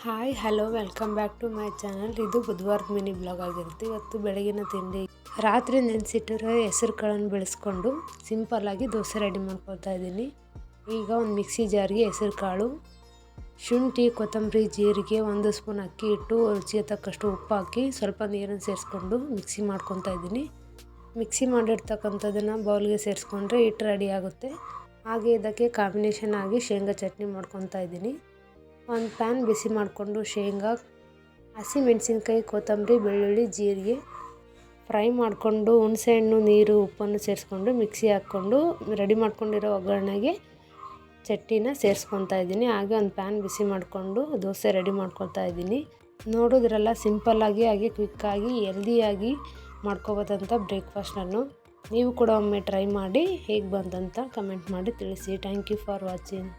Hi hello welcome back to my channel. ಇದು ಬುಧವಾರದ mini blog ಆಗಿರುತ್ತೆ. ಇವತ್ತು ಬೆಳಗಿನ ತಿಂಡಿ ರಾತ್ರಿ ನೆನೆಸಿಟ್ಟಿರೋ ಹೆಸರು ಕಾಳನ್ನು ಬೆಳೆಸ್ಕೊಂಡು ಸಿಂಪಲ್ಲಾಗಿ ದೋಸೆ ರೆಡಿ ಮಾಡ್ಕೊಳ್ತಾ ಇದ್ದೀನಿ. ಈಗ ಒಂದು ಮಿಕ್ಸಿ ಜಾರ್ಗೆ ಹೆಸರು ಕಾಳು, ಶುಂಠಿ, ಕೊತ್ತಂಬರಿ, ಜೀರಿಗೆ, 1 ಸ್ಪೂನ್ ಅಕ್ಕಿ ಹಿಟ್ಟು, ರುಚಿಗೆ ತಕ್ಕಷ್ಟು ಉಪ್ಪು ಹಾಕಿ ಸ್ವಲ್ಪ ನೀರನ್ನು ಸೇರಿಸ್ಕೊಂಡು ಮಿಕ್ಸಿ ಮಾಡ್ಕೊತಾ ಇದ್ದೀನಿ. ಮಿಕ್ಸಿ ಮಾಡಿರ್ತಕ್ಕಂಥದ್ದನ್ನು ಬೌಲ್ಗೆ ಸೇರಿಸ್ಕೊಂಡ್ರೆ ಹಿಟ್ಟು ರೆಡಿ ಆಗುತ್ತೆ. ಹಾಗೆ ಇದಕ್ಕೆ ಕಾಂಬಿನೇಷನ್ ಆಗಿ ಶೇಂಗಾ ಚಟ್ನಿ ಮಾಡ್ಕೊತಾ ಇದ್ದೀನಿ. ಒಂದು ಪ್ಯಾನ್ ಬಿಸಿ ಮಾಡಿಕೊಂಡು ಶೇಂಗಾ, ಹಸಿಮೆಣಸಿನ್ಕಾಯಿ, ಕೊತ್ತಂಬರಿ, ಬೆಳ್ಳುಳ್ಳಿ, ಜೀರಿಗೆ ಫ್ರೈ ಮಾಡಿಕೊಂಡು ಹುಣಸೆಹಣ್ಣು, ನೀರು, ಉಪ್ಪನ್ನು ಸೇರಿಸ್ಕೊಂಡು ಮಿಕ್ಸಿ ಹಾಕ್ಕೊಂಡು ರೆಡಿ ಮಾಡ್ಕೊಂಡಿರೋ ಒಗ್ಗರಣೆಗೆ ಚಟ್ನಿನ ಸೇರಿಸ್ಕೊತಾ ಇದ್ದೀನಿ. ಹಾಗೆ ಒಂದು ಪ್ಯಾನ್ ಬಿಸಿ ಮಾಡಿಕೊಂಡು ದೋಸೆ ರೆಡಿ ಮಾಡ್ಕೊತಾ ಇದ್ದೀನಿ. ನೋಡಿದ್ರಲ್ಲ, ಸಿಂಪಲ್ಲಾಗಿ ಹಾಗೆ ಕ್ವಿಕ್ಕಾಗಿ ಹೆಲ್ದಿಯಾಗಿ ಮಾಡ್ಕೋಬೋದಂಥ ಬ್ರೇಕ್ಫಾಸ್ಟನ್ನು ನೀವು ಕೂಡ ಒಮ್ಮೆ ಟ್ರೈ ಮಾಡಿ ಹೇಗೆ ಬಂತಂತ ಕಮೆಂಟ್ ಮಾಡಿ ತಿಳಿಸಿ. Thank you for watching.